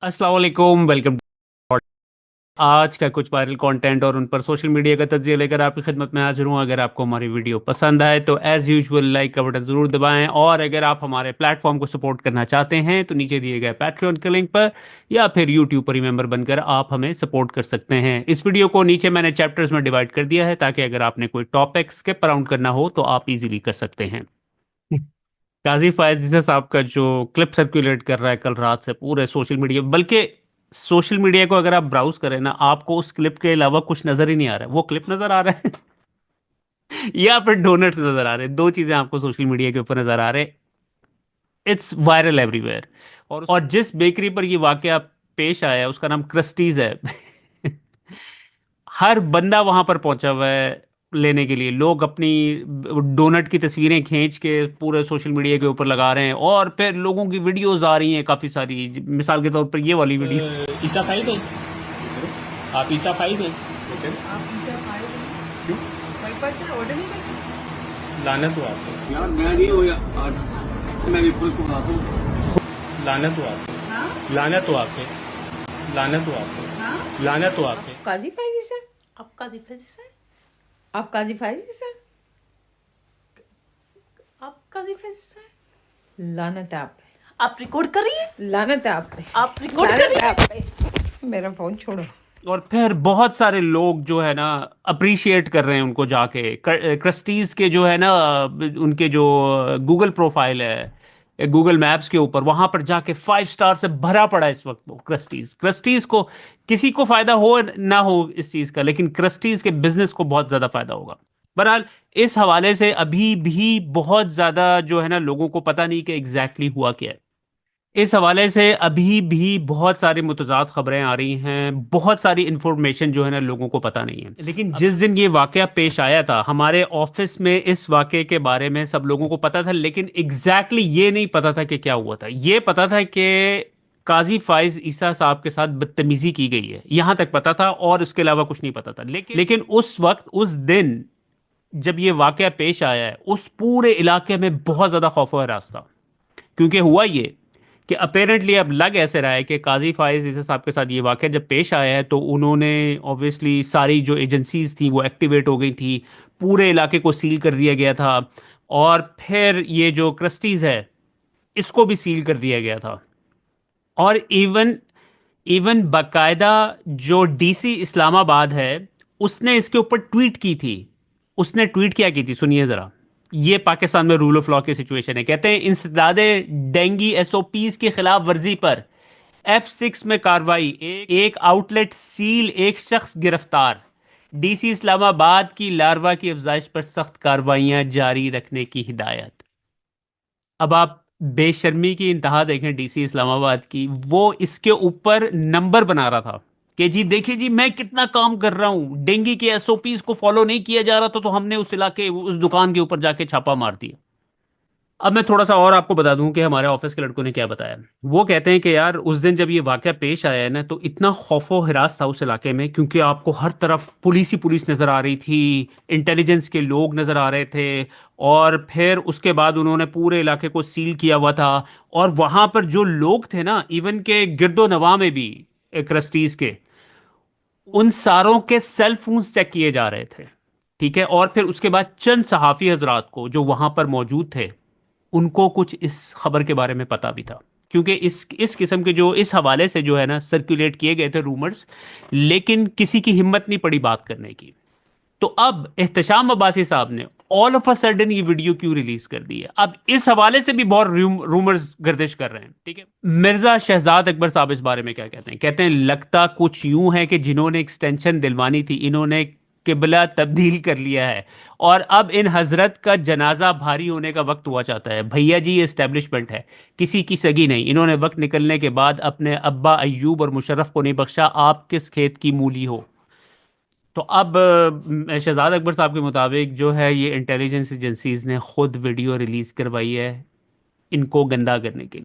अस्सलाम वालेकुम, वेलकम। आज का कुछ वायरल कंटेंट और उन पर सोशल मीडिया का तज्जिया लेकर आपकी खिदमत में हाजिर हूँ। अगर आपको हमारी वीडियो पसंद आए तो एज़ यूजुअल लाइक का बटन ज़रूर दबाएं, और अगर आप हमारे प्लेटफॉर्म को सपोर्ट करना चाहते हैं तो नीचे दिए गए पैट्रियन के लिंक पर या फिर यूट्यूब पर ही मेंबर बनकर आप हमें सपोर्ट कर सकते हैं। इस वीडियो को नीचे मैंने चैप्टर्स में डिवाइड कर दिया है ताकि अगर आपने कोई टॉपिक स्किप अराउंड करना हो तो आप इजीली कर सकते हैं। काजी फायद ईसा साहब का जो क्लिप सर्कुलेट कर रहा है कल रात से पूरे सोशल मीडिया, बल्कि सोशल मीडिया को अगर आप ब्राउज करें ना, आपको उस क्लिप के अलावा कुछ नजर ही नहीं आ रहा है। वो क्लिप नजर आ रहा है या फिर डोनट्स नजर आ रहे हैं। दो चीजें आपको सोशल मीडिया के ऊपर नजर आ रहे हैं। It's viral everywhere. और जिस बेकरी पर ये वाकया पेश आया है उसका नाम क्रिस्टीज है। हर बंदा वहां पर पहुंचा हुआ है लेने के लिए। लोग अपनी डोनट की तस्वीरें खींच के पूरे सोशल मीडिया के ऊपर लगा रहे हैं, और फिर लोगों की वीडियोस आ रही हैं काफी सारी। मिसाल के तौर पर ये वाली वीडियो। ईसा खाई थे आप? ईसा खाई थे? आप पिज़्ज़ा खाए थे? क्यों? वहीं पर थे, ऑर्डर नहीं कर? लानत हुआ आपको। यार मैं नहीं हो या आज मैं भी पुलिस को बुलाता हूँ। लानत हुआ आपको। हाँ लानत हुआ आपके। लानत हुआ आपको। हाँ। लानत हुआ आपके। काजी फाइजी सर, आप काजी फाइजी सर, आप काजी फाइजी सर, आप काजी फाइजी सर। लानत है आप पे। आप रिकॉर्ड कर रही हैं? लानत है आप पे। आप रिकॉर्ड कर रही लानत है हैं? आप पे। मेरा फोन छोड़ो। और फिर बहुत सारे लोग जो है ना अप्रिशिएट कर रहे हैं उनको जाके। क्रिस्टीज के जो है ना, उनके जो गूगल प्रोफाइल है गूगल मैप्स के ऊपर, वहां पर जाके 5 स्टार से भरा पड़ा है इस वक्त। वो क्रिस्टीज क्रिस्टीज को किसी को फायदा हो ना हो इस चीज का, लेकिन क्रिस्टीज के बिजनेस को बहुत ज्यादा फायदा होगा। बहरहाल, इस हवाले से अभी भी बहुत ज्यादा जो है ना लोगों को पता नहीं कि एग्जैक्टली हुआ क्या है। इस हवाले से अभी भी बहुत सारी मुतज़ाद खबरें आ रही हैं। बहुत सारी इंफॉर्मेशन जो है ना लोगों को पता नहीं है। लेकिन जिस दिन ये वाकया पेश आया था हमारे ऑफिस में, इस वाकये के बारे में सब लोगों को पता था, लेकिन एग्जैक्टली ये नहीं पता था कि क्या हुआ था। ये पता था कि काजी फाइज ईसा साहब के साथ बदतमीजी की गई है, यहां तक पता था, और इसके अलावा कुछ नहीं पता था। लेकिन उस वक्त, उस दिन जब ये वाकया पेश आया है, उस पूरे इलाके में बहुत ज्यादा खौफ व हरास था। क्योंकि हुआ ये कि अपेरेंटली अब लग ऐसे रहा है कि काजी फाइज इस साहब के साथ ये वाकया जब पेश आया है तो उन्होंने ऑब्वियसली सारी जो एजेंसीज थी वो एक्टिवेट हो गई थी। पूरे इलाके को सील कर दिया गया था, और फिर ये जो क्रिस्टीज है इसको भी सील कर दिया गया था। और इवन इवन बाकायदा जो डीसी इस्लामाबाद है उसने इसके ऊपर ट्वीट की थी। उसने ट्वीट क्या की थी, सुनिए जरा। ये पाकिस्तान में रूल ऑफ लॉ की सिचुएशन है। कहते हैं इंसदादे डेंगी एसओपीज की खिलाफ वर्जी पर F6 में कार्रवाई, एक आउटलेट सील, एक शख्स गिरफ्तार। डीसी इस्लामाबाद की लार्वा की अफजाइश पर सख्त कार्रवाइयां जारी रखने की हिदायत। अब आप बेशर्मी की इंतहा देखें डीसी इस्लामाबाद की। वो इसके ऊपर नंबर बना रहा था कि जी देखिए जी मैं कितना काम कर रहा हूं, डेंगू के एसओपीज को फॉलो नहीं किया जा रहा था तो हमने उस इलाके, उस दुकान के ऊपर जाके छापा मार दिया। अब मैं थोड़ा सा और आपको बता दूं कि हमारे ऑफिस के लड़कों ने क्या बताया। वो कहते हैं कि यार उस दिन जब ये वाकया पेश आया है ना तो इतना खौफो हिरास था उस इलाके में, क्योंकि आपको हर तरफ पुलिस ही पुलिस नजर आ रही थी, इंटेलिजेंस के लोग नजर आ रहे थे। और फिर उसके बाद उन्होंने पूरे इलाके को सील किया हुआ था। और वहां पर जो लोग थे ना, इवन के गिरदो नवा में भी क्रिस्टीज के, उन सारों के सेल फोन्स चेक किए जा रहे थे। ठीक है, और फिर उसके बाद चंद सहाफी हजरात को जो वहां पर मौजूद थे उनको कुछ इस खबर के बारे में पता भी था, क्योंकि इस किस्म के जो इस हवाले से जो है ना सर्कुलेट किए गए थे रूमर्स, लेकिन किसी की हिम्मत नहीं पड़ी बात करने की। तो अब एहतशाम अब्बासी साहब ने ऑल ऑफ अ सडन ये वीडियो क्यों रिलीज कर दी है, अब इस हवाले से भी बहुत रूमर्स गर्दिश कर रहे हैं। ठीक है, मिर्जा शहजाद अकबर साहब इस बारे में क्या कहते हैं? कहते हैं लगता कुछ यूं है कि जिन्होंने एक्सटेंशन दिलवानी थी इन्होंने किबला तब्दील कर लिया है, और अब इन हजरत का जनाजा भारी होने का वक्त हुआ चाहता है। भैया जी ये एस्टेब्लिशमेंट है, किसी की सगी नहीं। इन्होंने वक्त निकलने के बाद अपने अब्बा अयूब और मुशर्रफ को नहीं बख्शा। आप किस खेत की मूली हो? तो अब शहजाद अकबर साहब के मुताबिक जो है ये इंटेलिजेंस एजेंसीज ने खुद वीडियो रिलीज करवाई है इनको गंदा करने के लिए।